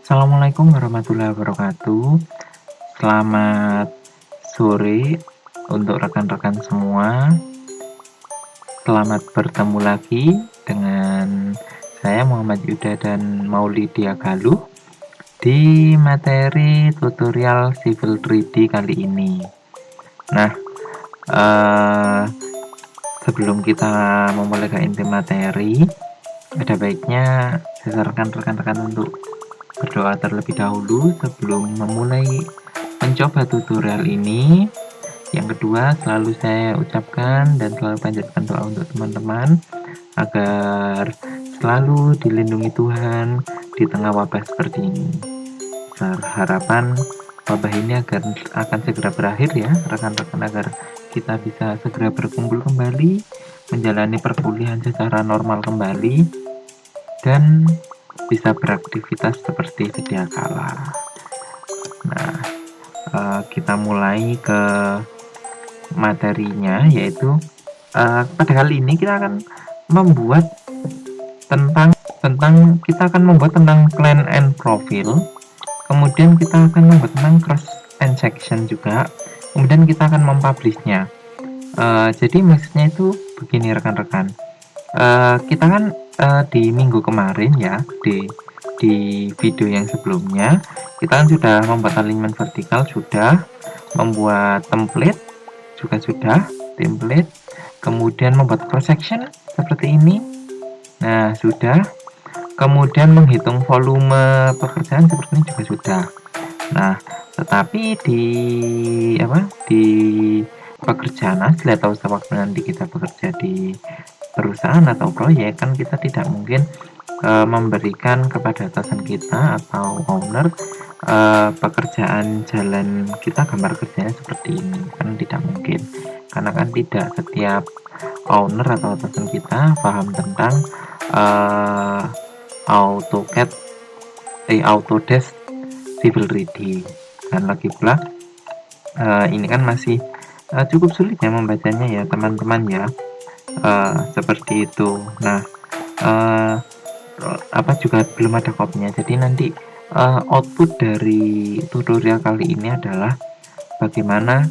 Assalamualaikum warahmatullahi wabarakatuh. Selamat sore untuk rekan-rekan semua. Selamat bertemu lagi dengan saya Muhammad Yuda dan Maulidia Galuh di materi tutorial Civil 3D kali ini. Nah, sebelum kita memulai ke inti materi, ada baiknya saya sarankan rekan-rekan untuk berdoa terlebih dahulu sebelum memulai mencoba tutorial ini. Yang kedua, selalu saya ucapkan dan selalu panjatkan doa untuk teman-teman agar selalu dilindungi Tuhan di tengah wabah seperti ini. Harapan wabah ini akan segera berakhir ya rekan-rekan, agar kita bisa segera berkumpul kembali, menjalani perkuliahan secara normal kembali, dan bisa beraktivitas seperti sedia kala. Nah, kita mulai ke materinya, yaitu pada kali ini kita akan membuat tentang plan and profile, kemudian kita akan membuat tentang cross and section juga, kemudian kita akan mempublishnya. Jadi maksudnya itu begini rekan-rekan, kita kan di minggu kemarin ya, di video yang sebelumnya kita kan sudah membuat alignment vertikal, sudah membuat template juga sudah, kemudian membuat cross section seperti ini, nah sudah, kemudian menghitung volume pekerjaan seperti ini juga sudah. Nah, tetapi di pekerjaan asli atau sewaktu nanti kita bekerja di perusahaan atau proyek, kan kita tidak mungkin memberikan kepada atasan kita atau owner pekerjaan jalan kita, gambar kerjanya seperti ini, kan tidak mungkin, karena kan tidak setiap owner atau atasan kita paham tentang AutoCAD, Autodesk Civil 3D, dan lagi pula ini kan masih cukup sulit ya membacanya ya teman-teman ya, seperti itu. Nah, juga belum ada copy-nya, jadi nanti output dari tutorial kali ini adalah bagaimana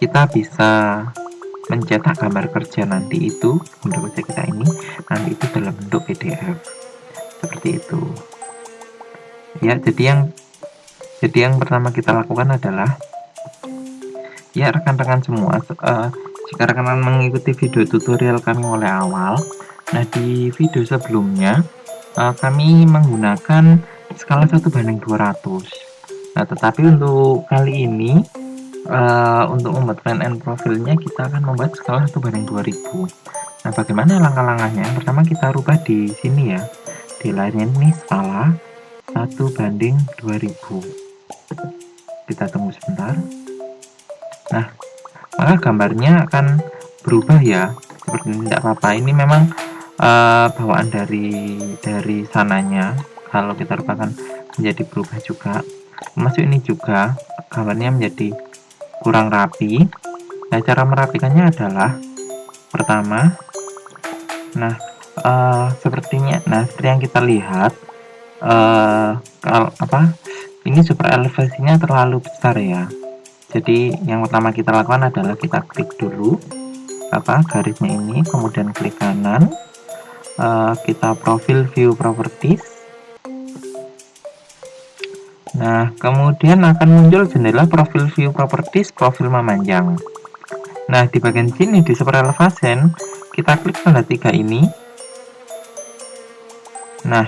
kita bisa mencetak gambar kerja nanti itu, untuk kerja kita ini nanti itu dalam bentuk PDF seperti itu ya. Jadi yang pertama kita lakukan adalah ya rekan-rekan semua, jika rekan-rekan mengikuti video tutorial kami mulai awal, nah di video sebelumnya kami menggunakan skala 1:200. Nah, tetapi untuk kali ini untuk membuat plan and profilnya kita akan membuat skala 1:2000. Nah, bagaimana langkah-langkahnya? Yang pertama kita rubah di sini ya, di layarnya ini skala 1:2000. Kita tunggu sebentar. Nah, maka gambarnya akan berubah ya, seperti ini. Tidak apa-apa, ini memang bawaan dari sananya. Kalau kita rubahkan menjadi berubah juga, termasuk ini juga gambarnya menjadi kurang rapi. Nah, cara merapikannya adalah pertama, seperti yang kita lihat, ini super elevasinya terlalu besar ya. Jadi yang pertama kita lakukan adalah kita klik dulu garisnya ini, kemudian klik kanan, kita profil view properties. Nah, kemudian akan muncul jendela profil view properties, profil memanjang. Nah, di bagian sini di super elevation kita klik tanda 3 ini. Nah,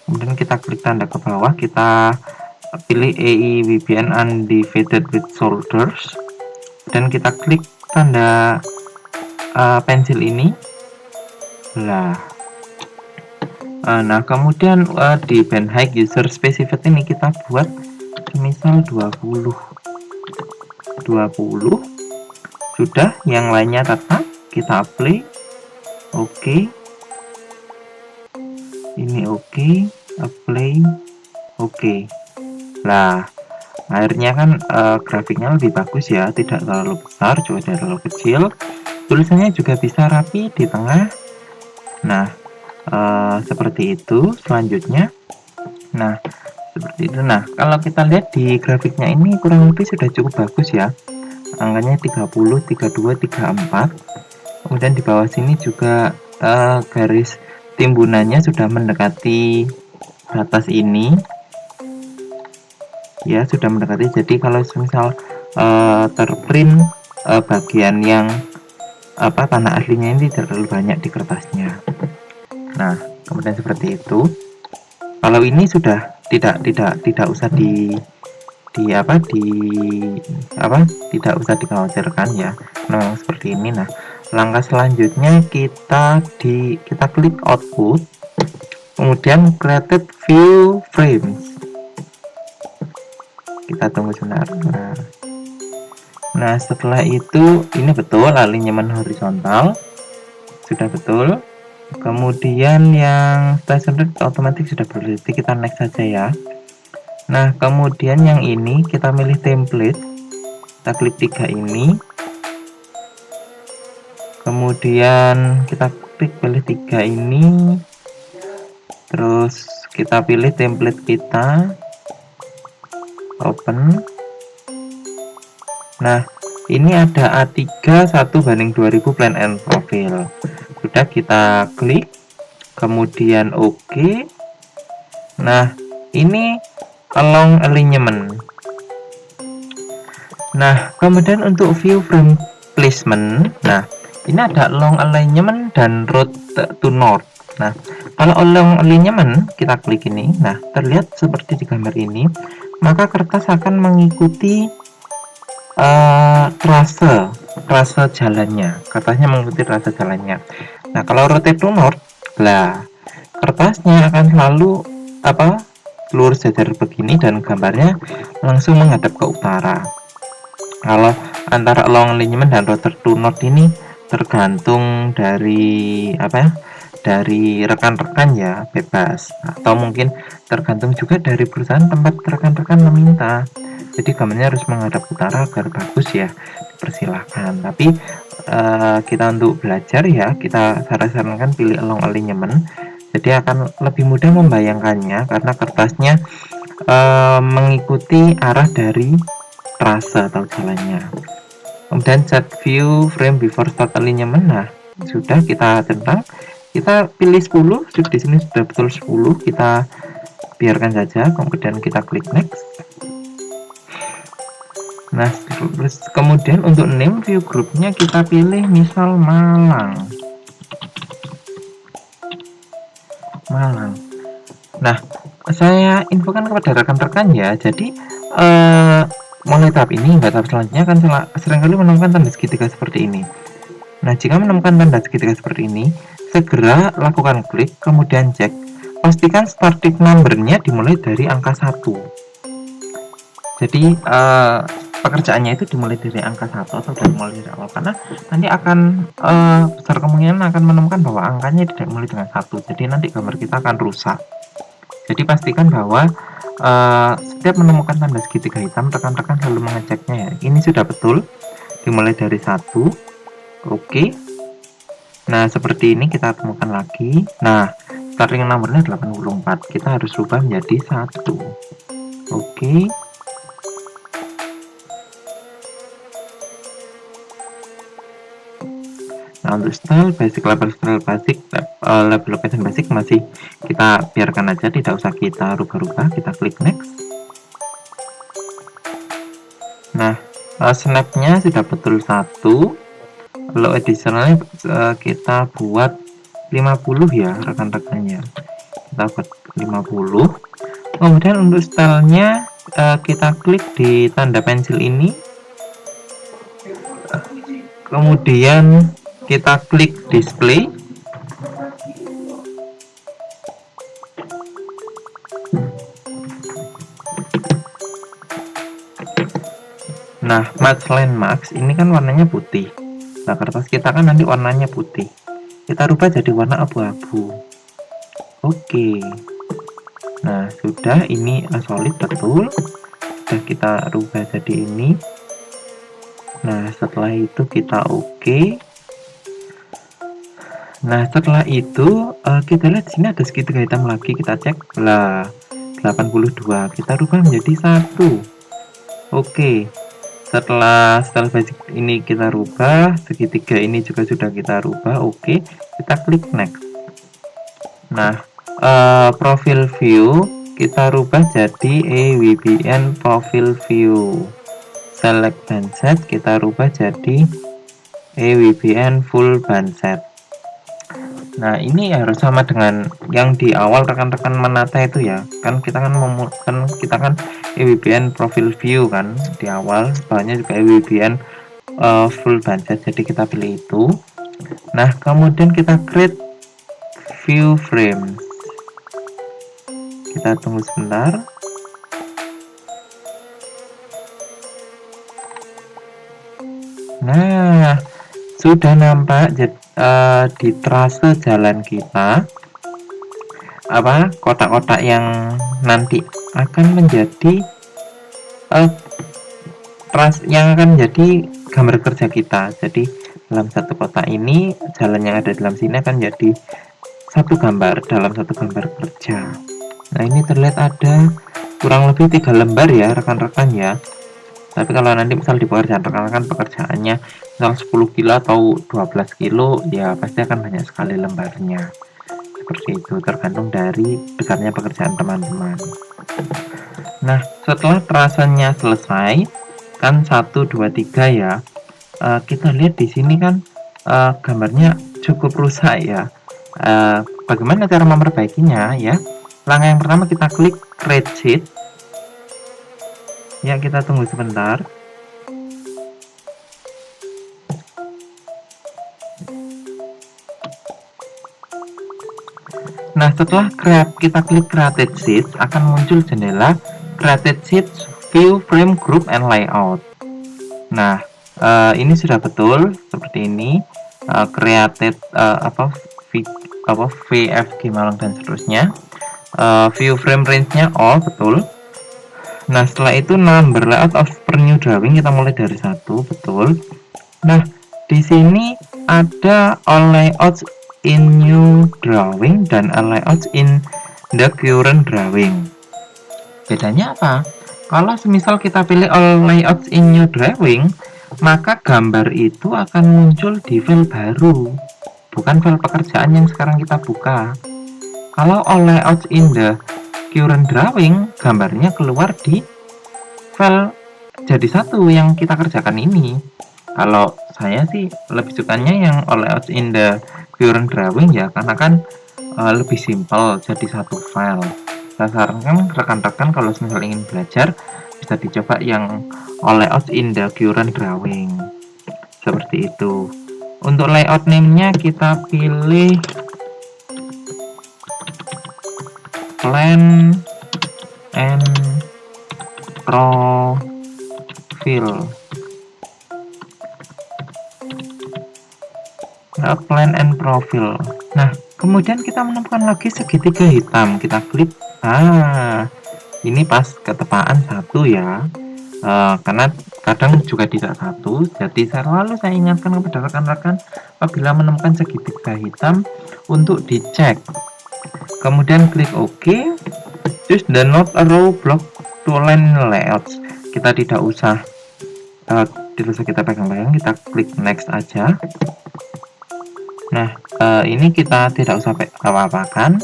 kemudian kita klik tanda ke bawah, kita pilih AEWBN undivided with shoulders, dan kita klik tanda pensil ini. Nah, kemudian di band height user specified ini kita buat misal 20. Sudah, yang lainnya tetap, kita apply. Oke. Ini oke, apply. Oke. Nah, akhirnya kan grafiknya lebih bagus ya, tidak terlalu besar juga tidak terlalu kecil, tulisannya juga bisa rapi di tengah. Nah, seperti itu. Selanjutnya Nah, seperti itu. Nah, kalau kita lihat di grafiknya ini kurang lebih sudah cukup bagus ya. Angkanya 30, 32, 34. Kemudian di bawah sini juga garis timbunannya sudah mendekati batas ini. Ya, sudah mendekati. Jadi kalau misal terprint bagian yang tanah aslinya ini tidak terlalu banyak di kertasnya. Nah, kemudian seperti itu. Kalau ini sudah tidak usah tidak usah dikhawatirkan ya. Nah, seperti ini. Nah, langkah selanjutnya kita klik output, kemudian created view frames. Kita tunggu sebentar. Nah, setelah itu ini betul alinyemen horizontal sudah betul. Kemudian yang standard otomatis sudah berarti kita next saja ya. Nah, kemudian yang ini kita milih template, kita klik 3 ini, kemudian kita klik pilih 3 ini, terus kita pilih template kita, open. Nah, ini ada A3 1:2000 plan and profile. Sudah, kita klik, kemudian OK. Nah, ini along alignment. Nah, kemudian untuk view frame placement, nah ini ada long alignment dan road to north. Nah, kalau long alignment kita klik ini, nah terlihat seperti di gambar ini, maka kertas akan mengikuti trase jalannya. Kertasnya mengikuti trase jalannya. Nah, kalau rotate to north, lah kertasnya akan selalu lurus jajar begini dan gambarnya langsung menghadap ke utara. Kalau antara long alignment dan rotate to north ini tergantung dari dari rekan-rekan ya, bebas, atau mungkin tergantung juga dari perusahaan tempat rekan-rekan meminta. Jadi gambarnya harus menghadap utara agar bagus ya, dipersilahkan. Tapi kita untuk belajar ya, kita sarankan pilih long alignment, jadi akan lebih mudah membayangkannya karena kertasnya mengikuti arah dari trase atau jalannya. Kemudian set view frame before start alignment. Nah, sudah kita centang, kita pilih 10, di sini sudah betul 10, kita biarkan saja, kemudian kita klik next. Nah, terus kemudian untuk name view groupnya kita pilih misal Malang. Nah, saya infokan kepada rekan-rekan ya, jadi mulai tahap ini hingga tahap selanjutnya kan seringkali menemukan tanda segitiga seperti ini. Nah, jika menemukan tanda segitiga seperti ini, segera lakukan klik, kemudian cek, pastikan starting number-nya dimulai dari angka 1. Jadi pekerjaannya itu dimulai dari angka 1 atau dimulai dari awal, karena nanti akan besar kemungkinan akan menemukan bahwa angkanya tidak dimulai dengan 1, jadi nanti gambar kita akan rusak. Jadi pastikan bahwa setiap menemukan tanda segitiga hitam, rekan-rekan selalu mengeceknya ya. Ini sudah betul dimulai dari 1. Oke. Nah, seperti ini kita temukan lagi. Nah, starting numbernya 84, kita harus rubah menjadi 1. Oke. Nah, untuk style basic, level location basic masih kita biarkan aja, tidak usah kita rubah-rubah. Kita klik next. Nah, snapnya sudah betul 1. Kalau additionalnya kita buat 50 ya rekan-rekannya, kita buat 50. Kemudian untuk stylenya kita klik di tanda pensil ini, kemudian kita klik display. Nah, match landmarks ini kan warnanya putih. Nah, kertas kita kan nanti warnanya putih. Kita rubah jadi warna abu-abu. Oke. Nah, sudah, ini solid betul. Sudah kita rubah jadi ini. Nah, setelah itu kita oke. Nah, setelah itu kita lihat sini ada segitiga hitam lagi, kita cek. Lah, 82, kita rubah menjadi 1. Oke, setelah style basic ini kita rubah, segitiga ini juga sudah kita rubah. Oke, kita klik next. Nah, profil view kita rubah jadi EWBN profil view. Select bandset kita rubah jadi EWBN full bandset. Nah, ini harus sama dengan yang di awal rekan-rekan menata itu ya. Kan kita kan EWBN profil view kan di awal, bahannya juga EWBN full bandset. Jadi kita pilih itu. Nah, kemudian kita create view frame. Kita tunggu sebentar. Nah, sudah nampak di trase jalan kita kotak-kotak yang nanti akan menjadi yang akan menjadi gambar kerja kita. Jadi dalam satu kotak ini, jalan yang ada dalam sini akan jadi satu gambar dalam satu gambar kerja. Nah, ini terlihat ada kurang lebih 3 lembar ya rekan-rekan ya. Tapi kalau nanti misal di pekerjaan rekan-rekan pekerjaannya misal 10 kilo atau 12 kilo ya pasti akan banyak sekali lembarnya. Seperti itu, tergantung dari besarnya pekerjaan teman-teman. Nah, setelah trasenya selesai kan 1, 2, 3 ya, kita lihat di sini kan gambarnya cukup rusak ya. Bagaimana cara memperbaikinya ya? Langkah yang pertama kita klik create sheet. Ya, kita tunggu sebentar. Nah, setelah kita klik create sheet, akan muncul jendela create sheet view frame group and layout. Nah, ini sudah betul seperti ini. Created VFG Malang dan seterusnya. View frame range-nya all betul. Nah, setelah itu number layout of per new drawing kita mulai dari 1, betul. Nah, di sini ada all layouts in new drawing dan all layouts in the current drawing. Bedanya apa? Kalau semisal kita pilih all layouts in new drawing, maka gambar itu akan muncul di file baru, bukan file pekerjaan yang sekarang kita buka. Kalau all layouts in the current drawing, gambarnya keluar di file jadi satu yang kita kerjakan ini. Kalau saya sih lebih sukanya yang all layouts in the current drawing ya, karena kan lebih simpel jadi satu file. Saya sarankan rekan-rekan kalau misalnya ingin belajar bisa dicoba yang all layouts in the current drawing seperti itu. Untuk layout name-nya kita pilih plan and profile. Plan and profile. Nah, kemudian kita menemukan lagi segitiga hitam, kita klik. Ini pas ketepaan 1 ya, karena kadang juga tidak 1. Jadi selalu saya ingatkan kepada rekan-rekan apabila menemukan segitiga hitam untuk dicek. Kemudian klik OK. Choose the not arrow block to line layouts. Kita tidak usah kita pegang-pegang, kita klik next aja. Nah, ini kita tidak usah apa-apakan.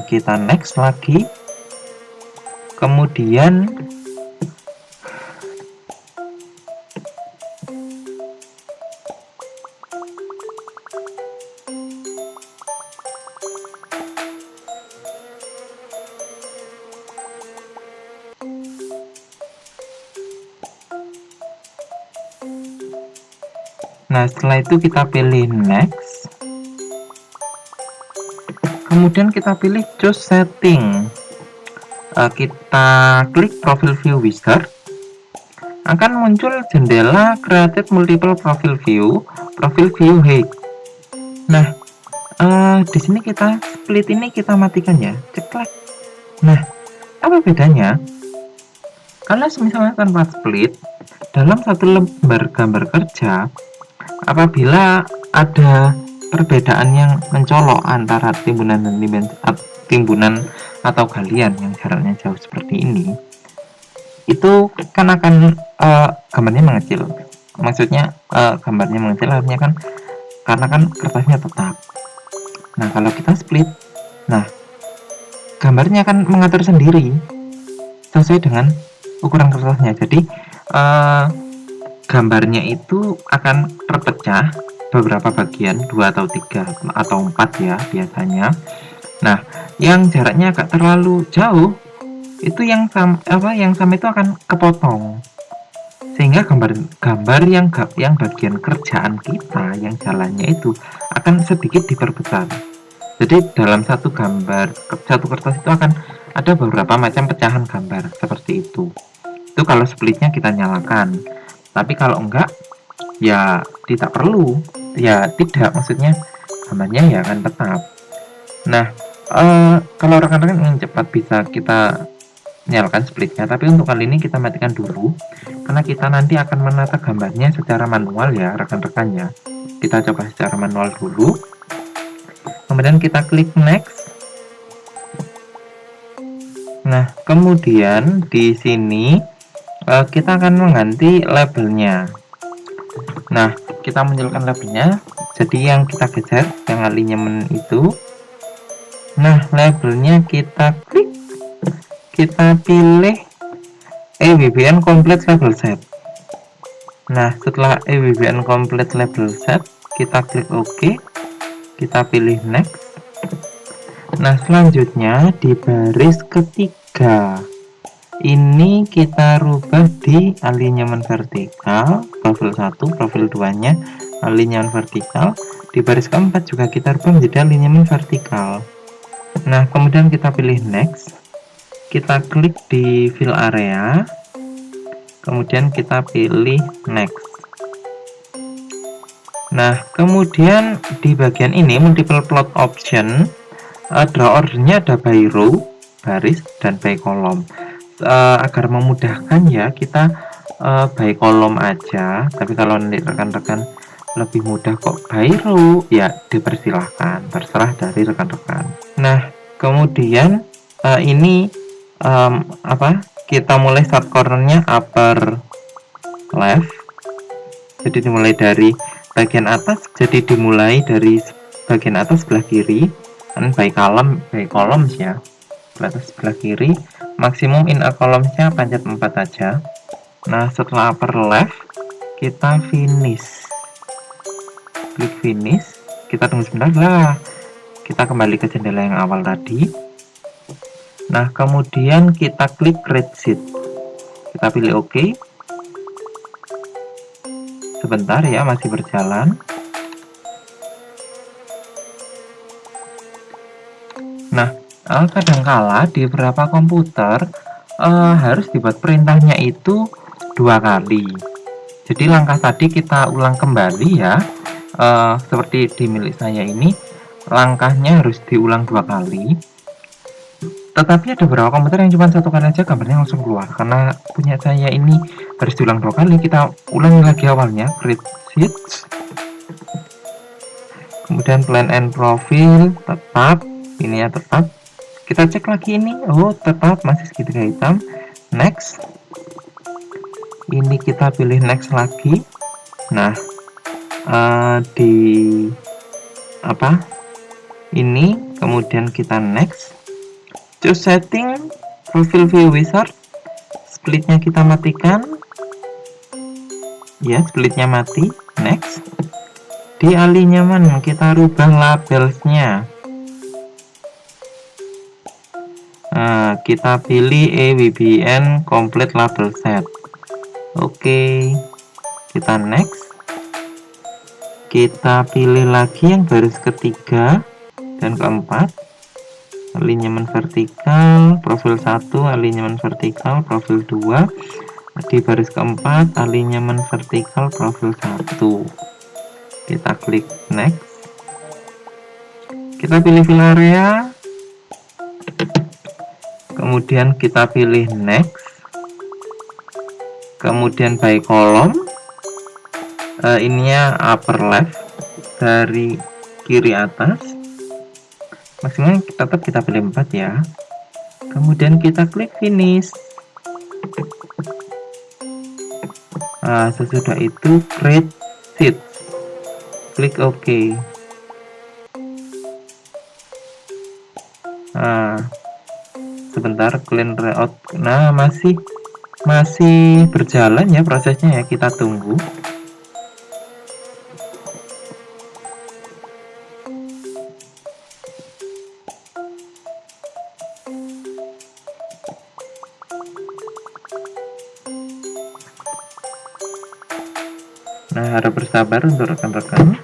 Kita next lagi. Kemudian setelah itu kita pilih next. Kemudian kita pilih choose setting. Kita klik profile view wizard. Akan muncul jendela created multiple profile view height. Nah, di sini kita split ini kita matikan ya, ceklek. Nah, apa bedanya? Kalau misalnya tanpa split, dalam satu lembar gambar kerja, apabila ada perbedaan yang mencolok antara timbunan dan timbunan atau galian yang jaraknya jauh seperti ini, itu kan akan gambarnya mengecil. Maksudnya gambarnya mengecil artinya kan karena kan kertasnya tetap. Nah, kalau kita split, nah gambarnya akan mengatur sendiri sesuai dengan ukuran kertasnya. Jadi gambarnya itu akan terpecah beberapa bagian, 2 atau 3 atau 4 ya biasanya. Nah, yang jaraknya agak terlalu jauh itu yang sama itu akan kepotong. Sehingga gambar yang bagian kerjaan kita yang jalannya itu akan sedikit diperbesar. Jadi dalam satu kertas itu akan ada beberapa macam pecahan gambar seperti itu. Itu kalau splitnya kita nyalakan. Tapi kalau enggak, ya tidak perlu. Ya tidak, maksudnya gambarnya ya akan tetap. Nah, kalau rekan-rekan ingin cepat bisa kita nyalakan splitnya, tapi untuk kali ini kita matikan dulu karena kita nanti akan menata gambarnya secara manual ya rekan-rekan ya. Kita coba secara manual dulu, kemudian kita klik next. Nah, kemudian di sini kita akan mengganti labelnya. Nah, kita munculkan labelnya, jadi yang kita geser yang alignment itu. Nah, labelnya kita klik, kita pilih EWBN Complete Label Set. Nah, setelah EWBN Complete Label Set, kita klik OK, kita pilih next. Nah, selanjutnya di baris ketiga ini kita rubah di alignment vertikal, profil 1, profil 2 nya alignment vertikal. Di baris keempat juga kita rubah menjadi alignment vertikal. Nah, kemudian kita pilih next, kita klik di fill area, kemudian kita pilih next. Nah, kemudian di bagian ini multiple plot option, draw ordernya ada by row, baris, dan by column. Agar memudahkan ya, kita by column aja, tapi kalau nanti rekan-rekan lebih mudah kok by row, ya dipersilahkan, terserah dari rekan-rekan. Nah, kemudian ini kita mulai start cornernya upper left, jadi dimulai dari bagian atas, jadi dimulai dari bagian atas sebelah kiri, dan by columns ya, atas sebelah kiri. Maksimum in a columns-nya panjat 4 aja. Nah, setelah upper left, kita finish. Klik finish, kita tunggu sebentar lah. Kita kembali ke jendela yang awal tadi. Nah, kemudian kita klik create sheet. Kita pilih OK. Sebentar ya, masih berjalan. Nah, kadangkala di beberapa komputer harus dibuat perintahnya itu 2 kali. Jadi langkah tadi kita ulang kembali ya, seperti di milik saya ini langkahnya harus diulang 2 kali. Tetapi ada beberapa komputer yang cuma 1 kali aja gambarnya langsung keluar. Karena punya saya ini harus diulang 2 kali, kita ulangi lagi awalnya, create sheet, kemudian plan and profile tetap, ini ya tetap. Kita cek lagi ini, oh tetap masih segitiga hitam. Next, ini kita pilih next lagi. Nah, ini kemudian kita next, choose setting, profile view wizard, splitnya kita matikan ya, splitnya mati. Next, di alignment kita rubah labelsnya. Nah, kita pilih EWBN Complete Label Set. Oke, kita next. Kita pilih lagi yang baris ketiga dan keempat, alignment vertikal, profil 1, alignment vertikal, profil 2. Di baris keempat, alignment vertikal, profil 1. Kita klik next. Kita pilih fill area. Kemudian kita pilih next, kemudian by column, ininya upper left dari kiri atas, maksudnya tetap kita pilih 4 ya. kemudian kita klik finish. Nah, sesudah itu create sheet, klik OK. Nah, sebentar, clean layout. Nah, masih berjalan ya prosesnya ya, kita tunggu. Nah, harap bersabar untuk rekan-rekan.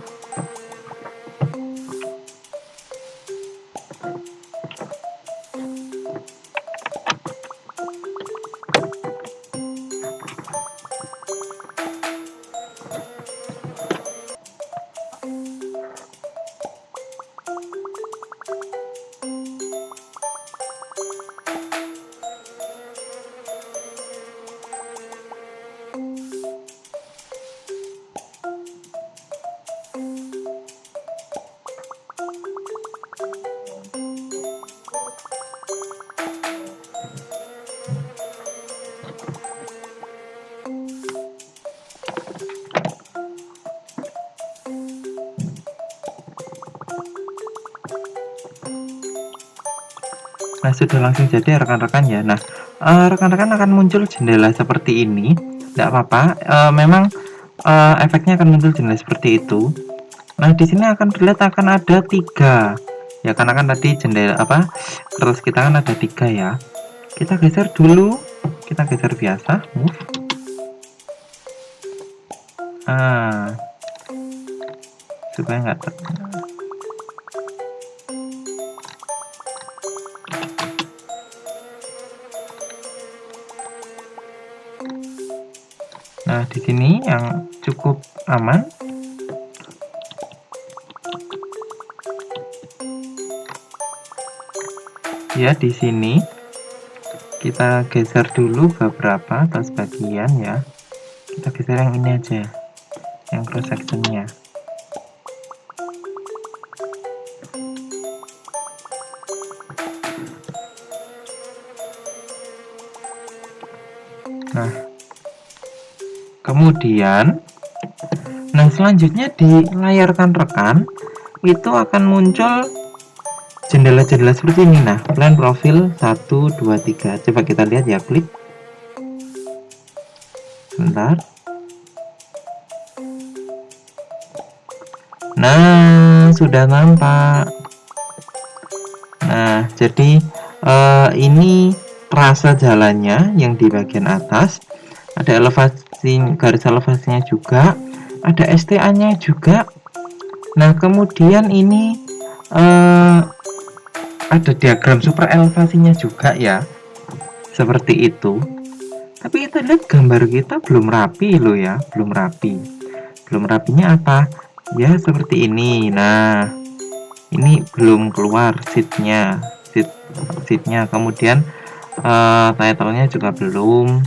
Nah, sudah langsung jadi rekan-rekan ya. Nah, rekan-rekan akan muncul jendela seperti ini. Tidak apa-apa, memang efeknya akan muncul jendela seperti itu. Nah, di sini akan dilihat akan ada 3 ya, karena kan tadi jendela kertas kita kan ada 3 ya. Kita geser dulu, kita geser biasa, move. Supaya nggak Nah, di sini yang cukup aman. Ya, di sini kita geser dulu beberapa atau sebagian ya. Kita geser yang ini aja, yang cross sectionnya. Nah, kemudian selanjutnya di layar rekan itu akan muncul jendela-jendela seperti ini. Nah, plan profil 1, 2, 3. Coba kita lihat ya, klik. Sebentar. Nah, sudah nampak. Nah, jadi ini trase jalannya yang di bagian atas. Ada elevasi, garis elevasinya juga. Ada STA-nya juga. Nah, kemudian ini ada diagram super elevasinya juga ya, seperti itu. Tapi kita lihat gambar kita belum rapi loh ya, belum rapi. Belum rapinya apa ya, seperti ini. Nah, ini belum keluar sheetnya, kemudian title-nya juga belum.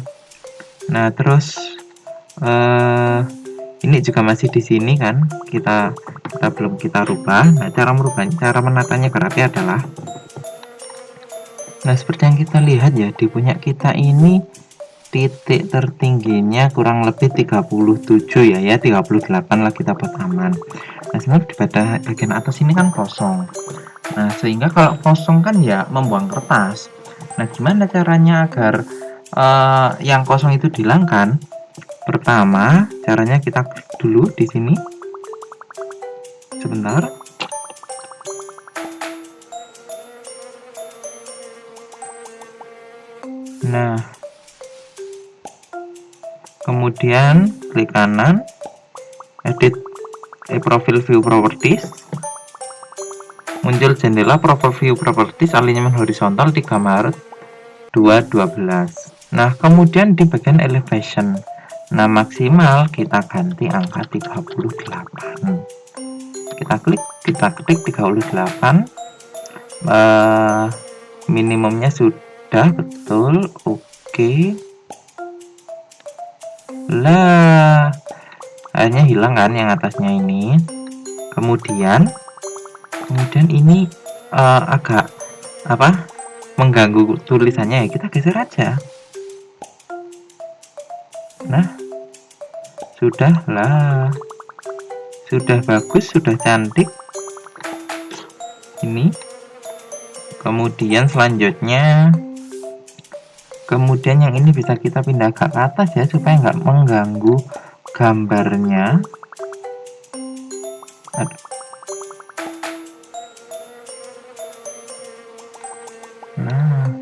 Nah, terus ini juga masih di sini kan, kita belum kita rubah. Nah, cara menatanya ke rapi adalah, nah seperti yang kita lihat ya, di punya kita ini titik tertingginya kurang lebih 37 ya, 38 lah kita buat aman. Nah, sebenarnya di bagian atas ini kan kosong. Nah, sehingga kalau kosong kan ya membuang kertas. Nah, gimana caranya agar yang kosong itu dihilangkan? Pertama, caranya kita klik dulu di sini. Sebentar. Nah, kemudian klik kanan, edit profile view properties. Muncul jendela profile view properties alignment horizontal 3 Maret 2012. Nah, kemudian di bagian elevation, nah maksimal kita ganti angka 38. Kita klik 38. Minimumnya sudah betul, oke. Lah, akhirnya hilang kan yang atasnya ini. Kemudian ini agak mengganggu tulisannya ya kita geser aja. Nah, sudahlah, sudah bagus, sudah cantik ini. Kemudian selanjutnya, kemudian yang ini bisa kita pindah ke atas ya, supaya nggak mengganggu gambarnya. Nah,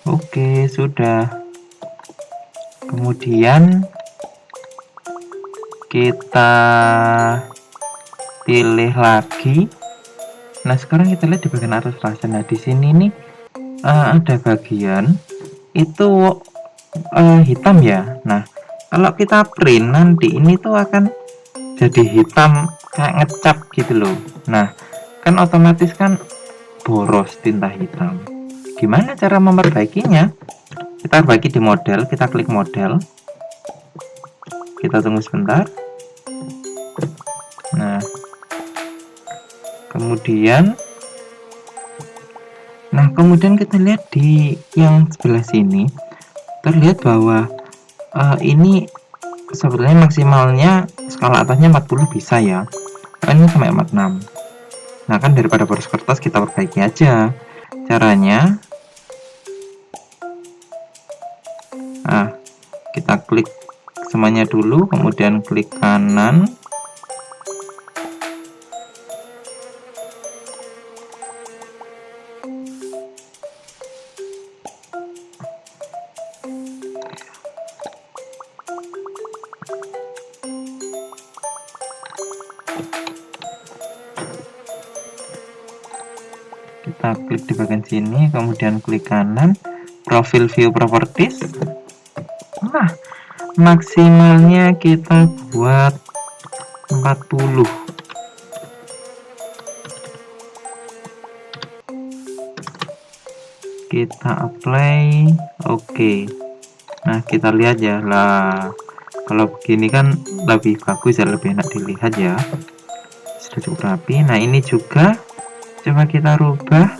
oke, sudah. Kemudian kita pilih lagi. Nah, sekarang kita lihat di bagian atas raster. Nah, di sini nih ada bagian itu hitam ya. Nah, kalau kita print nanti ini tuh akan jadi hitam kayak ngecap gitu loh. Nah, kan otomatis kan boros tinta hitam. Gimana cara memperbaikinya? Kita perbaiki di model, kita klik model, kita tunggu sebentar. Nah, kemudian kita lihat di yang sebelah sini terlihat bahwa ini sebetulnya maksimalnya skala atasnya 40 bisa ya, ini sampai 46. Nah, kan daripada boros kertas kita perbaiki aja. Caranya, nah, kita klik semuanya dulu, kemudian klik kanan, kita klik di bagian sini, kemudian klik kanan, profil view properties. Nah, maksimalnya kita buat 40. Kita apply, oke. Nah, kita lihat ya lah, kalau begini kan lebih bagus ya, lebih enak dilihat ya, sudah cukup rapi. Nah, ini juga coba kita rubah,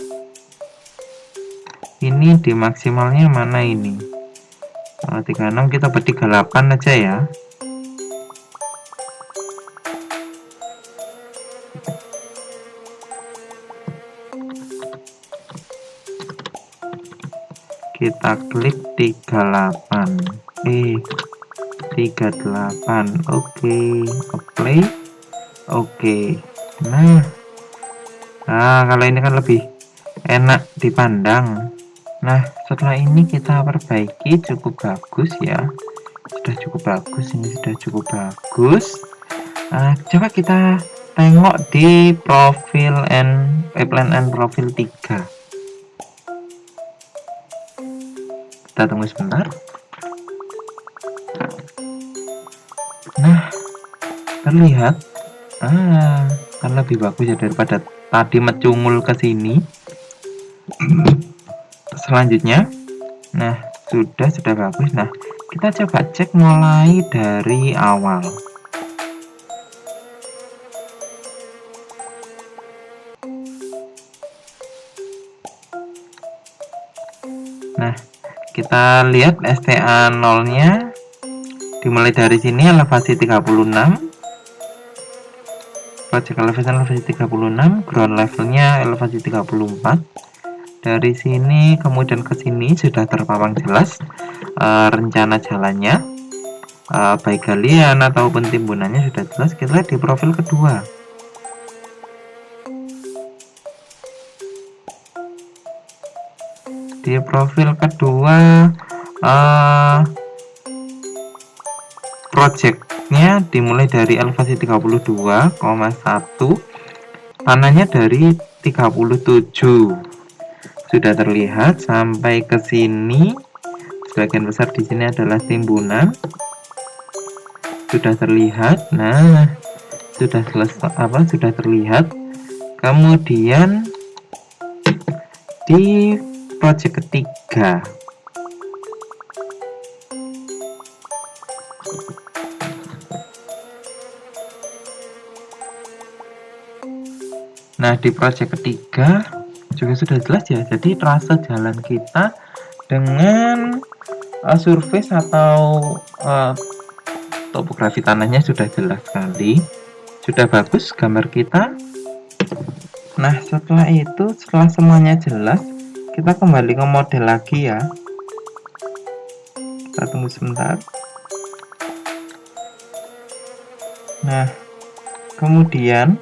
ini di maksimalnya mana ini, 36, kita buat 38 aja ya. Kita klik 38, 38, oke, apply, oke. Nah, kalau ini kan lebih enak dipandang. Nah, setelah ini kita perbaiki, cukup bagus ya, sudah cukup bagus, ini sudah cukup bagus. Coba kita tengok di profil plan and profil 3. Kita tunggu sebentar. Nah, terlihat kan lebih bagus ya daripada tadi mecungul ke sini. Selanjutnya, nah, sudah bagus. Nah, kita coba cek mulai dari awal. Nah, kita lihat STA 0-nya dimulai dari sini, elevasi 36, project elevation elevasi 36, ground levelnya elevasi 34. Dari sini kemudian ke sini sudah terpampang jelas rencana jalannya, baik galian ataupun timbunannya sudah jelas. Kita lihat di profil kedua. Di profil kedua projectnya dimulai dari elevasi 32,1, tanahnya dari 37, sudah terlihat sampai ke sini. Sebagian besar di sini adalah timbunan, sudah terlihat. Nah, sudah selesai, sudah terlihat. Kemudian di project ketiga. Nah, di project ketiga juga sudah jelas ya. Jadi trase jalan kita dengan surface atau topografi tanahnya sudah jelas sekali, sudah bagus gambar kita. Nah, setelah itu, setelah semuanya jelas, kita kembali ke model lagi ya. Kita tunggu sebentar. Nah, kemudian,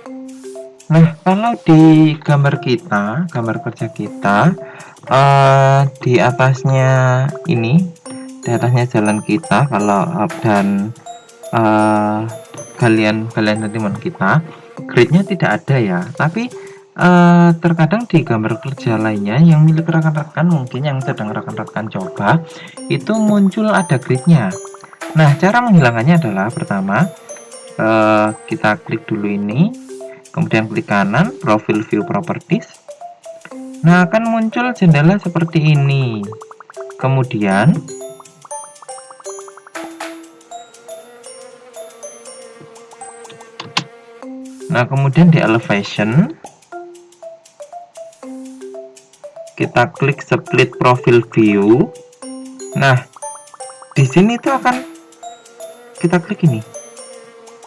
kalau di gambar kita, gambar kerja kita, di atasnya ini, di atasnya jalan kita, kalau dan galian sentimen kita, gridnya tidak ada ya. Tapi terkadang di gambar kerja lainnya yang milik rekan-rekan, mungkin yang sedang rekan-rekan coba, itu muncul ada gridnya. Nah, cara menghilangkannya adalah pertama, kita klik dulu ini, kemudian klik kanan, profile view properties. Nah, akan muncul jendela seperti ini. Kemudian di elevation kita klik split profile view. Nah, di sini itu akan kita klik ini.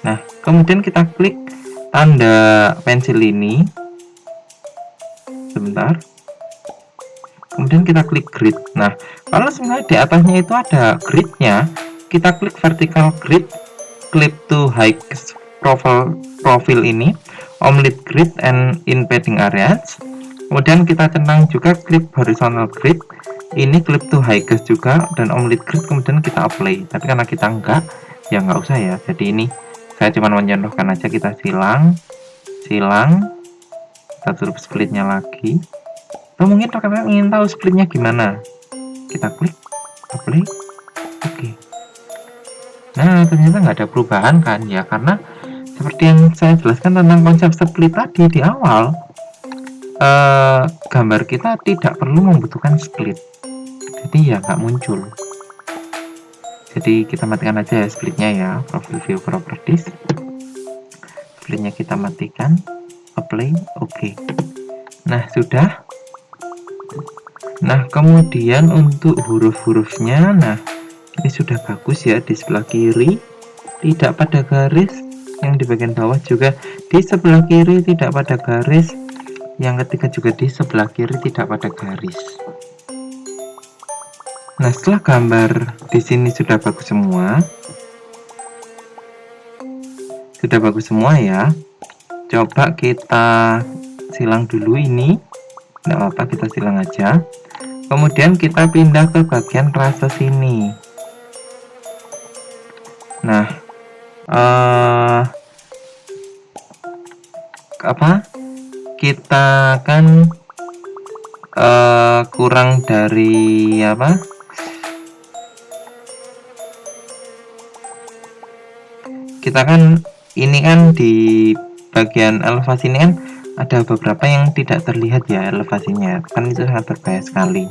Nah, kemudian kita klik tanda pensil ini. Sebentar. Kemudian kita klik grid. Nah, kalau sebenarnya di atasnya itu ada gridnya, kita klik vertical grid, clip to high profile ini, omlit grid and in padding areas. Kemudian kita centang juga clip horizontal grid, ini clip to highest juga, dan omlit grid, kemudian kita apply. Tapi karena kita enggak, ya nggak usah ya. Jadi ini saya cuma mencontohkan aja, kita silang, kita tutup splitnya lagi. Atau mungkin rekan-rekan ingin tahu splitnya gimana, kita klik apply, oke. Nah, ternyata nggak ada perubahan kan ya, karena seperti yang saya jelaskan tentang konsep split tadi di awal, gambar kita tidak perlu membutuhkan split, jadi ya nggak muncul. Jadi kita matikan aja ya splitnya ya, profile view properties, splitnya kita matikan, apply, oke. Nah, sudah. Nah, kemudian untuk huruf-hurufnya, nah ini sudah bagus ya, di sebelah kiri tidak pada garis, yang di bagian bawah juga di sebelah kiri tidak pada garis, yang ketiga juga di sebelah kiri tidak pada garis. Nah, setelah gambar di sini sudah bagus semua ya, coba kita silang dulu ini, tidak apa-apa, kita silang aja. Kemudian kita pindah ke bagian rasa sini. Nah, kita kan kurang dari kita kan ini kan di bagian elevasi ini kan ada beberapa yang tidak terlihat ya elevasinya, kan itu sangat berbahaya sekali.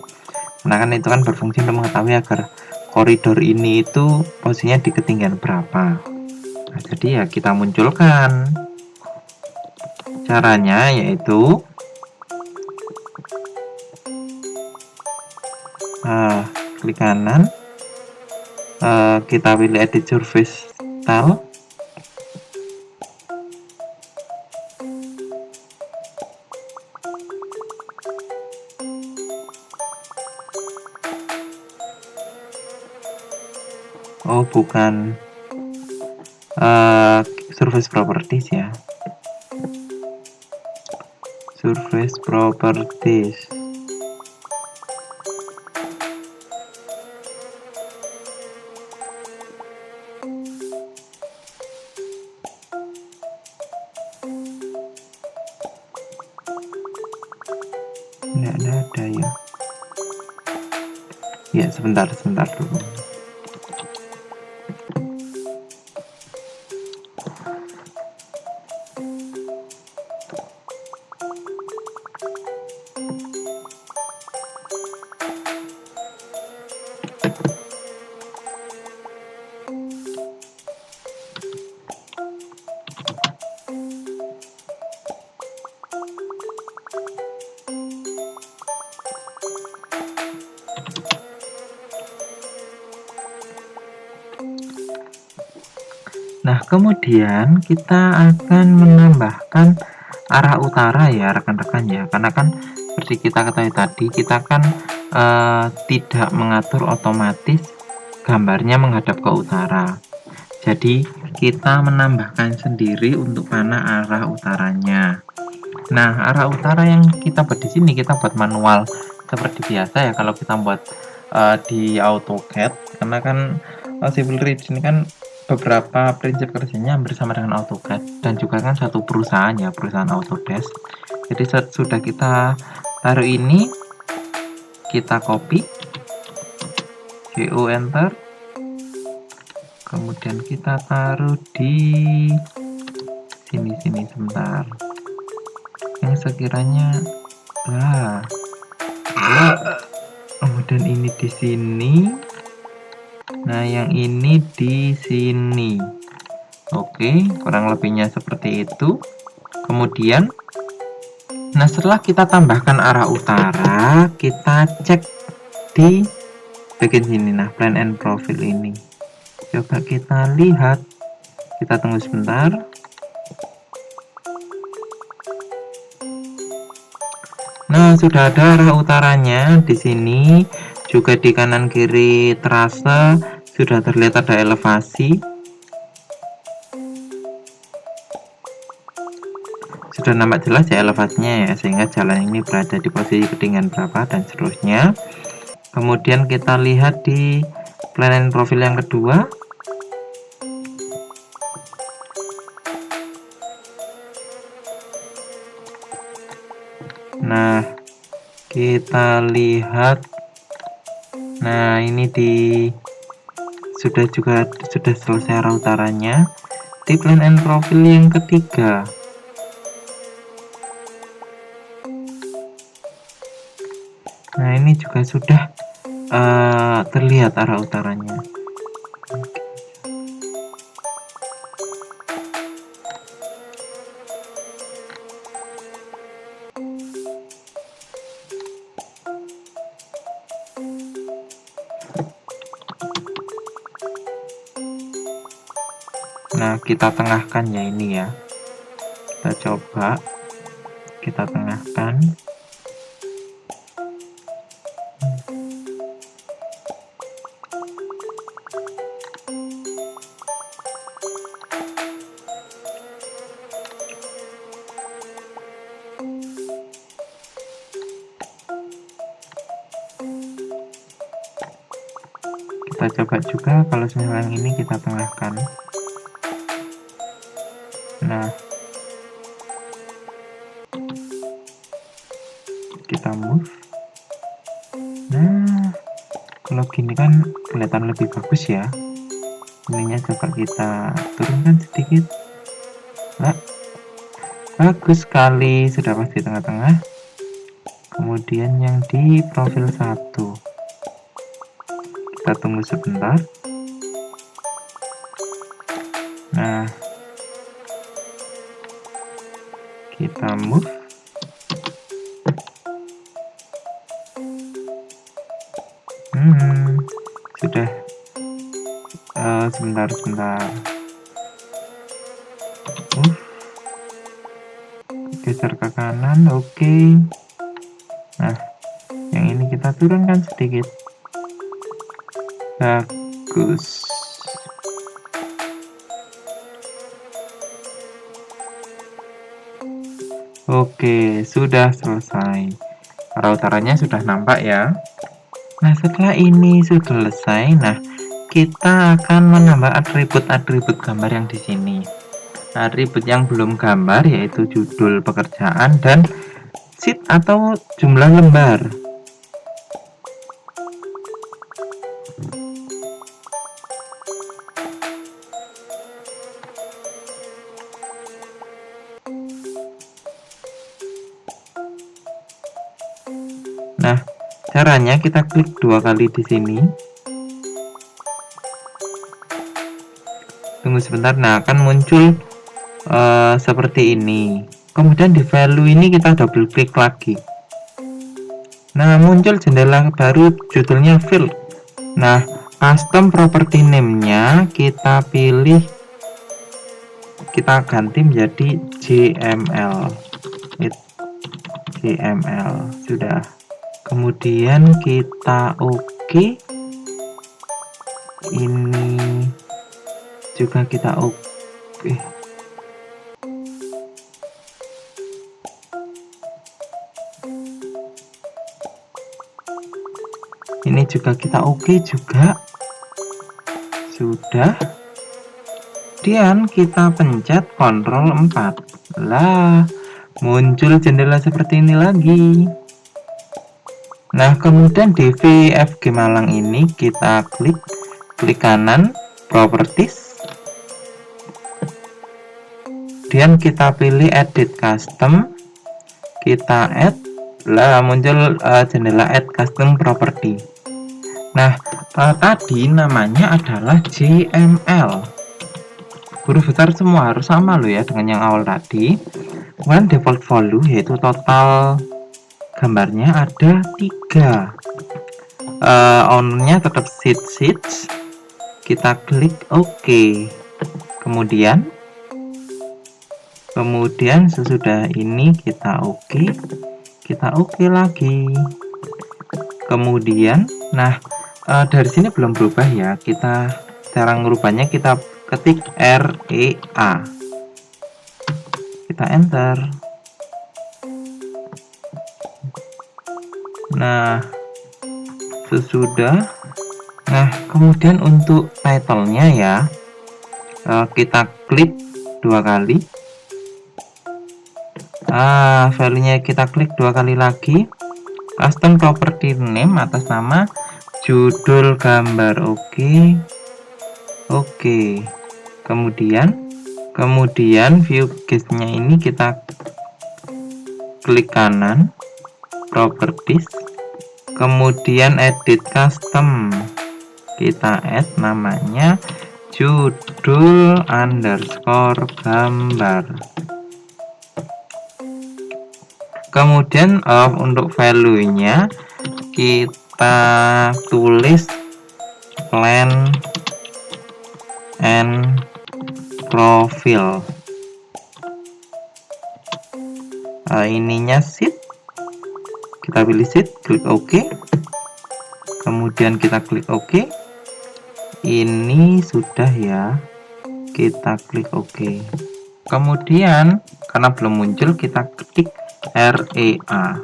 Nah, kan itu kan berfungsi untuk mengetahui agar koridor ini itu posisinya di ketinggian berapa. Nah, jadi ya kita munculkan. Caranya yaitu klik kanan, kita pilih edit surface style, bukan surface properties ya, surface properties. Nggak ada ya. Ya, sebentar dulu. Nah, kemudian kita akan menambahkan arah utara ya rekan-rekan ya, karena kan seperti kita ketahui tadi, kita kan tidak mengatur otomatis gambarnya menghadap ke utara. Jadi kita menambahkan sendiri untuk mana arah utaranya. Nah, arah utara yang kita buat di sini kita buat manual seperti biasa ya kalau kita buat di AutoCAD, karena kan Civil Ridge ini kan beberapa prinsip kerjanya hampir sama dengan AutoCAD dan juga kan satu perusahaan ya, perusahaan Autodesk. Jadi sudah kita taruh ini, kita copy, CO enter, kemudian kita taruh di sini sebentar, yang sekiranya kemudian ini di sini, nah yang ini di sini. Oke, kurang lebihnya seperti itu. Kemudian nah setelah kita tambahkan arah utara, kita cek di bagian sini, nah plan and profile ini. Coba kita lihat, kita tunggu sebentar. Nah, sudah ada arah utaranya di sini, juga di kanan kiri terase sudah terlihat ada elevasi. Sudah nampak jelas ya elevasinya ya, sehingga jalan ini berada di posisi ketinggian berapa dan seterusnya. Kemudian kita lihat di plan and profile yang kedua. Nah, kita lihat, nah ini sudah selesai arah utaranya di plan and profile yang ketiga. Nah, ini juga sudah terlihat arah utaranya. Nah, kita tengahkan ya ini ya. Kita coba kita tengahkan. Kita coba juga kalau misalnya ini kita tengahkan. Nah, kita move. Nah, kalau gini kan kelihatan lebih bagus ya. Ininya coba kita turunkan sedikit. Nah, bagus sekali, sudah pas di tengah-tengah. Kemudian yang di profil 1, kita tunggu sebentar. Nah, kita move. Sudah. Sebentar. Geser ke kanan, oke. Nah, yang ini kita turunkan sedikit. Bagus. Oke, sudah selesai. Arah utaranya sudah nampak ya. Nah, setelah ini sudah selesai, nah kita akan menambah atribut-atribut gambar yang di sini. Atribut yang belum gambar yaitu judul pekerjaan dan sheet atau jumlah lembar. Nah, caranya kita klik 2 kali di sini. Tunggu sebentar. Nah, akan muncul seperti ini. Kemudian di value ini kita double klik lagi. Nah, muncul jendela baru judulnya field. Nah, custom property name-nya kita pilih kita ganti menjadi JML. JML sudah. Kemudian kita oke. Ini juga kita oke. Ini juga kita oke juga. Sudah. Kemudian kita pencet Ctrl 4. Lah, muncul jendela seperti ini lagi. Nah, kemudian di VFG Malang ini kita klik kanan Properties. Kemudian kita pilih Edit Custom. Kita add. Lah, muncul jendela Add Custom Property. Nah, tadi namanya adalah JML. Huruf besar semua harus sama loh ya dengan yang awal tadi. Kemudian default value yaitu total gambarnya ada 3. Ownernya tetap sheet. Kita klik OK. Kemudian sesudah ini kita OK. Kita OK lagi. Kemudian, nah dari sini belum berubah ya. Cara ngerubahnya kita ketik REA. Kita enter. Nah, sesudah. Nah, kemudian untuk title-nya ya, kita klik 2 kali. Value-nya kita klik 2 kali lagi. Custom property name atas nama, judul gambar oke. Kemudian view guide-nya ini kita klik kanan properties, kemudian edit custom, kita add namanya judul underscore gambar. Kemudian untuk value-nya kita tulis plan and profile. Ininya sheet, kita pilih sheet, klik OK. Kemudian kita klik OK. Ini sudah ya, kita klik OK. Kemudian karena belum muncul, kita ketik REA.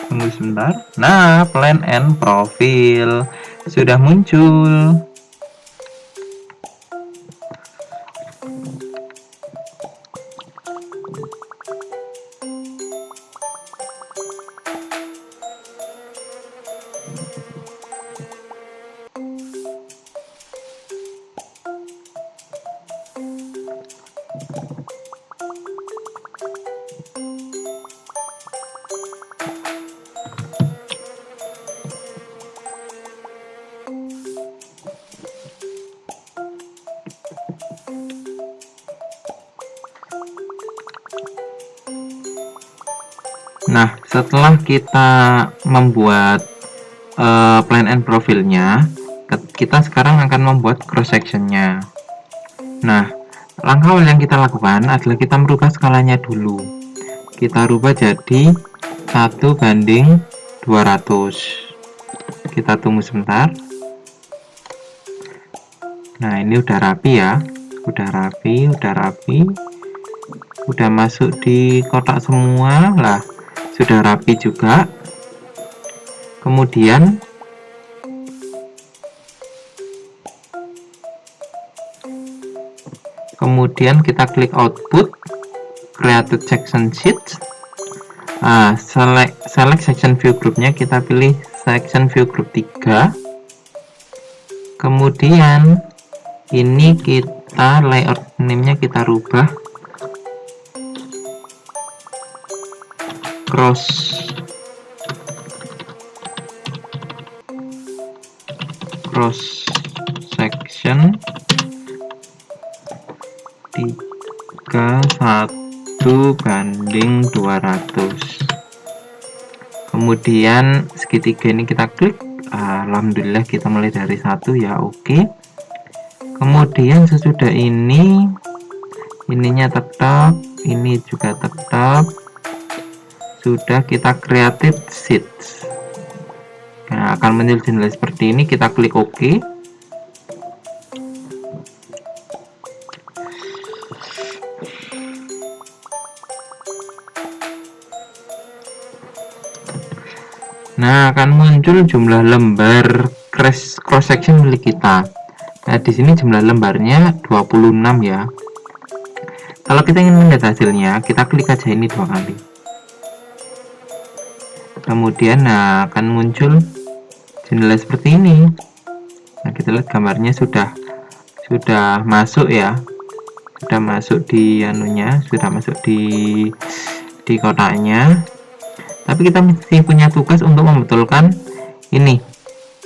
Tunggu sebentar. Nah, plan and profile sudah muncul. Nah, setelah kita membuat plan and profilnya, kita sekarang akan membuat cross sectionnya. Nah, langkah awal yang kita lakukan adalah kita merubah skalanya dulu. Kita rubah jadi 1:200. Kita tunggu sebentar. Nah, ini udah rapi ya, udah rapi, udah masuk di kotak semua lah. Sudah rapi juga. Kemudian kita klik output, create section sheet. Select section view groupnya, kita pilih section view group 3. Kemudian ini kita layout name-nya kita rubah cross section 31:200. Kemudian segitiga ini kita klik. Alhamdulillah kita mulai dari 1 ya, oke. Kemudian sesudah ini, ininya tetap, ini juga tetap. Sudah kita created sheets. Nah, akan muncul jendela seperti ini. Kita klik OK. Nah, akan muncul jumlah lembar cross section milik kita. Nah, di sini jumlah lembarnya 26 ya. Kalau kita ingin melihat hasilnya, kita klik aja ini 2 kali. Kemudian akan muncul jendela seperti ini. Nah, kita lihat gambarnya sudah masuk ya. Sudah masuk di anunya, sudah masuk di kotaknya. Tapi kita masih punya tugas untuk membetulkan ini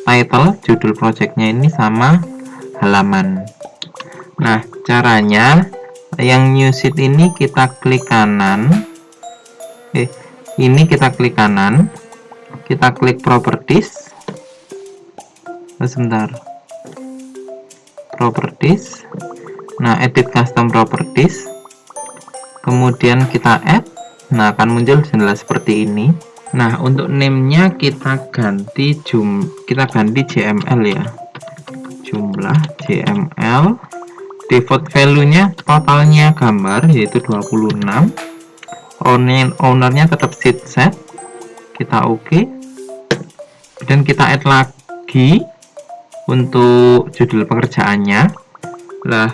title, judul projectnya ini sama halaman. Nah, caranya yang new sheet ini kita klik kanan. Ini kita klik kanan, kita klik properties. Sebentar, properties. Nah, edit custom properties. Kemudian kita add. Nah, akan muncul jendela seperti ini. Nah, untuk name-nya kita ganti JML ya. Jumlah JML. Default value-nya totalnya gambar yaitu 26. Ownernya tetap sheet set. Kita OK. Dan kita add lagi untuk judul pekerjaannya. Lah,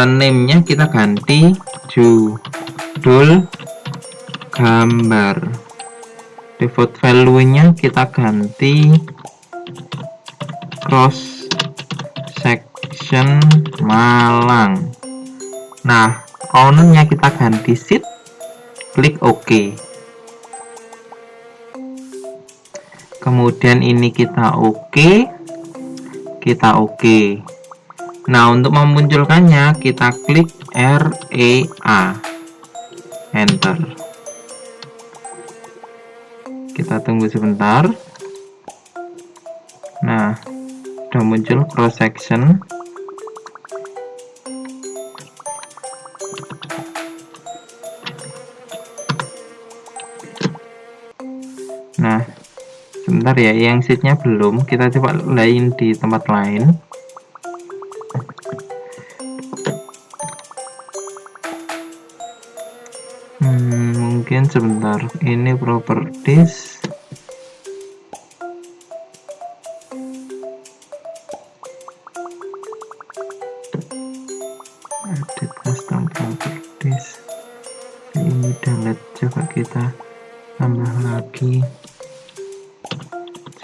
name-nya kita ganti judul gambar. Default value-nya kita ganti cross section Malang. Nah, ownernya kita ganti sheet. Klik OK. Kemudian ini kita OK. Kita OK. Nah, untuk memunculkannya kita klik REA. Enter. Kita tunggu sebentar. Nah, sudah muncul cross section. Nah, sebentar ya, yang sheetnya belum. Kita coba lain di tempat lain. Mungkin sebentar. Ini properties. Edit custom properties. Ini delete, coba kita tambah lagi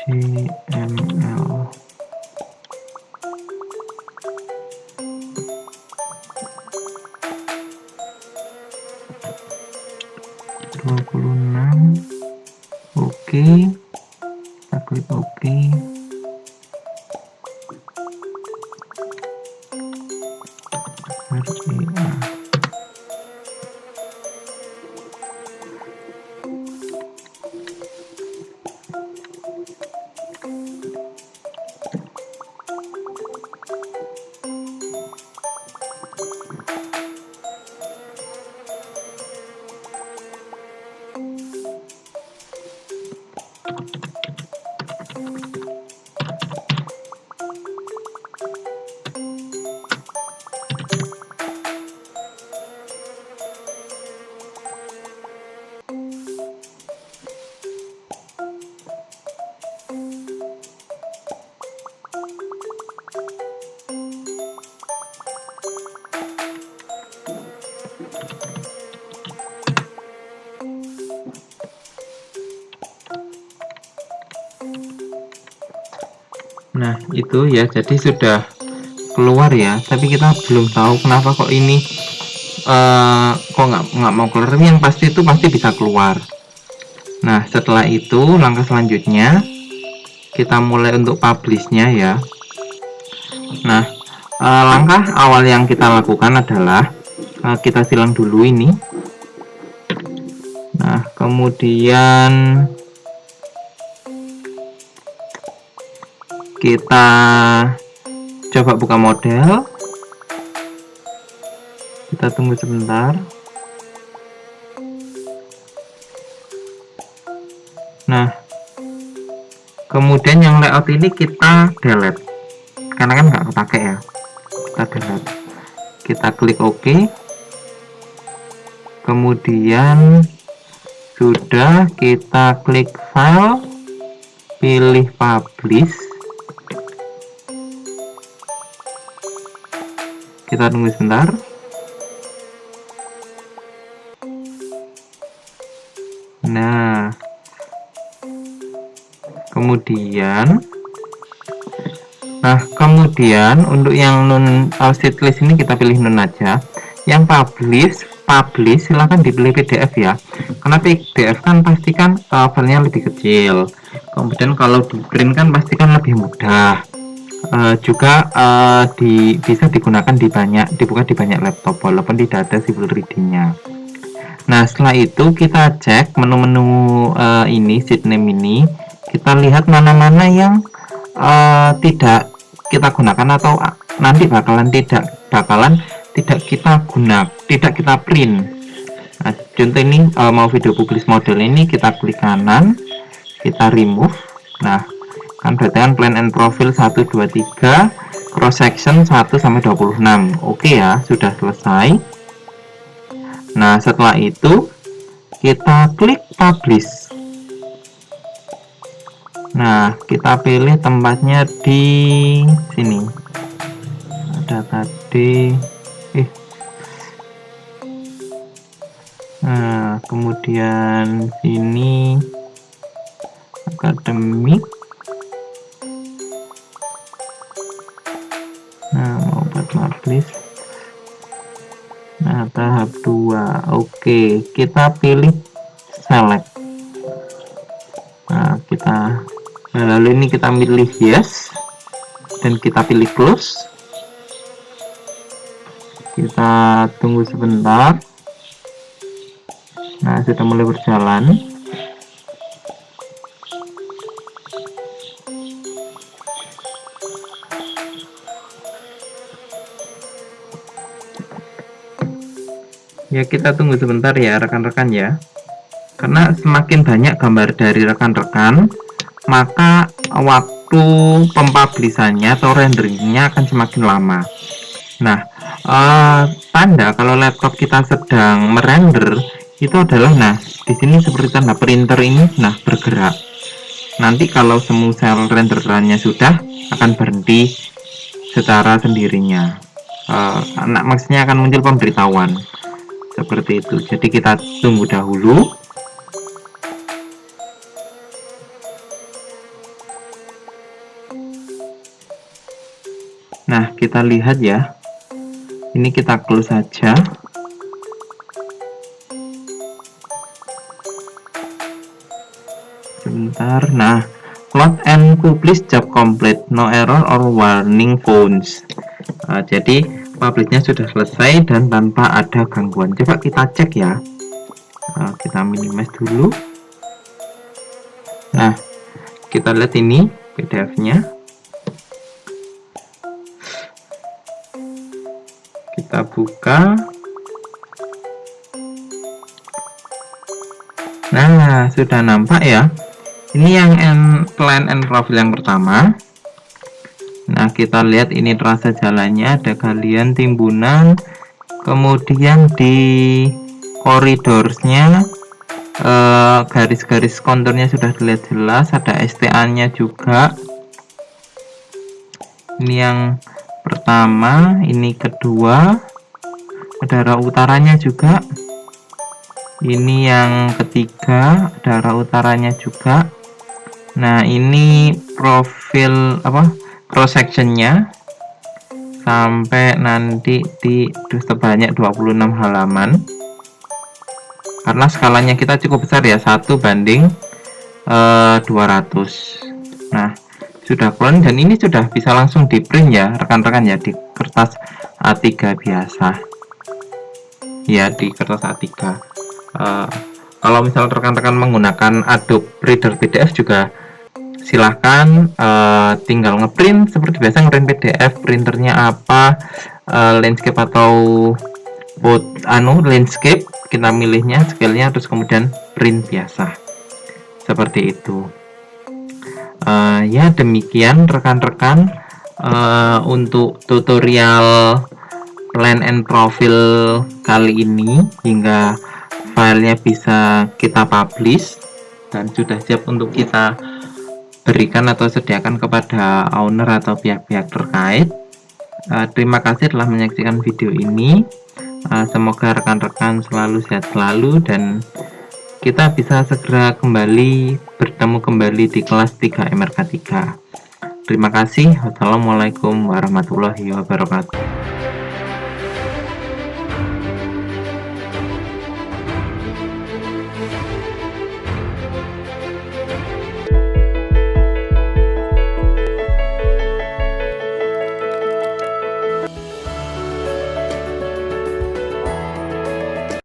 JML. Oke, kita klik OK. Nah, itu ya, jadi sudah keluar ya, tapi kita belum tahu kenapa kok ini kok nggak mau keluar. Tapi yang pasti itu pasti bisa keluar. Nah, setelah itu langkah selanjutnya kita mulai untuk publish-nya ya. Nah, langkah awal yang kita lakukan adalah kita silang dulu ini. Nah, kemudian kita coba buka model. Kita tunggu sebentar. Nah, kemudian yang layout ini kita delete karena kan nggak kepake ya. Kita delete. Kita klik OK. Kemudian sudah, kita klik file, pilih publish. Kita tunggu sebentar. Nah, kemudian untuk yang non setlist ini kita pilih non aja. Yang publish silahkan dipilih PDF ya, karena PDF kan pastikan filenya lebih kecil. Kemudian kalau di print kan pastikan lebih mudah. Juga bisa digunakan dibuka di banyak laptop walaupun tidak ada civil readingnya. Nah, setelah itu kita cek menu-menu ini, sheet name ini, kita lihat mana-mana yang tidak kita gunakan atau nanti tidak kita print. Nah, contoh ini mau video publish model ini, kita klik kanan, kita remove. Nah, kan berarti kan plan and profile 1 2 3, cross section 1 sampai 26. Oke ya, sudah selesai. Nah, setelah itu kita klik publish. Nah, kita pilih tempatnya di sini. Ada tadi. Nah, kemudian sini akademik. Nah, mau buat publish. Nah, tahap 2. Oke, kita pilih select. Nah, lalu ini kita pilih yes dan kita pilih close. Kita tunggu sebentar. Nah, sudah mulai berjalan. Ya, kita tunggu sebentar ya rekan-rekan ya, karena semakin banyak gambar dari rekan-rekan, maka waktu pempublishannya atau renderingnya akan semakin lama. Nah, tanda kalau laptop kita sedang merender itu adalah, nah, di sini seperti tanda printer ini, nah, bergerak. Nanti kalau semua sel renderannya sudah, akan berhenti secara sendirinya. Maksudnya akan muncul pemberitahuan seperti itu. Jadi kita tunggu dahulu. Nah, kita lihat ya. Ini kita close saja. Sebentar. Nah, close and publish job complete, no error or warning phones. Jadi publishnya sudah selesai dan tanpa ada gangguan. Coba kita cek ya. Kita minimize dulu. Nah, kita lihat ini PDF-nya. Kita buka. Nah, sudah nampak ya. Ini yang plan and profile yang pertama. Nah, kita lihat ini trase jalannya, ada galian timbunan, kemudian di koridorsnya garis-garis konturnya sudah terlihat jelas, ada STA-nya juga. Ini yang pertama, ini kedua, ada arah utaranya juga. Ini yang ketiga, ada arah utaranya juga. Nah, ini profil cross sectionnya sampai nanti di sebanyak 26 halaman, karena skalanya kita cukup besar ya, 1:200. Nah, sudah clone dan ini sudah bisa langsung di print ya rekan-rekan ya, di kertas A3 biasa ya, di kertas A3. Kalau misal rekan-rekan menggunakan Adobe Reader PDF juga silahkan tinggal ngeprint seperti biasa, ngeprint PDF, printernya apa, landscape atau landscape, kita milihnya scale-nya, terus kemudian print biasa seperti itu. Ya demikian rekan-rekan untuk tutorial plan and profil kali ini, hingga filenya bisa kita publish dan sudah siap untuk kita berikan atau sediakan kepada owner atau pihak-pihak terkait. Terima kasih telah menyaksikan video ini. Semoga rekan-rekan selalu sehat selalu dan kita bisa segera bertemu kembali di kelas 3 MRK 3. Terima kasih. Wassalamualaikum warahmatullahi wabarakatuh.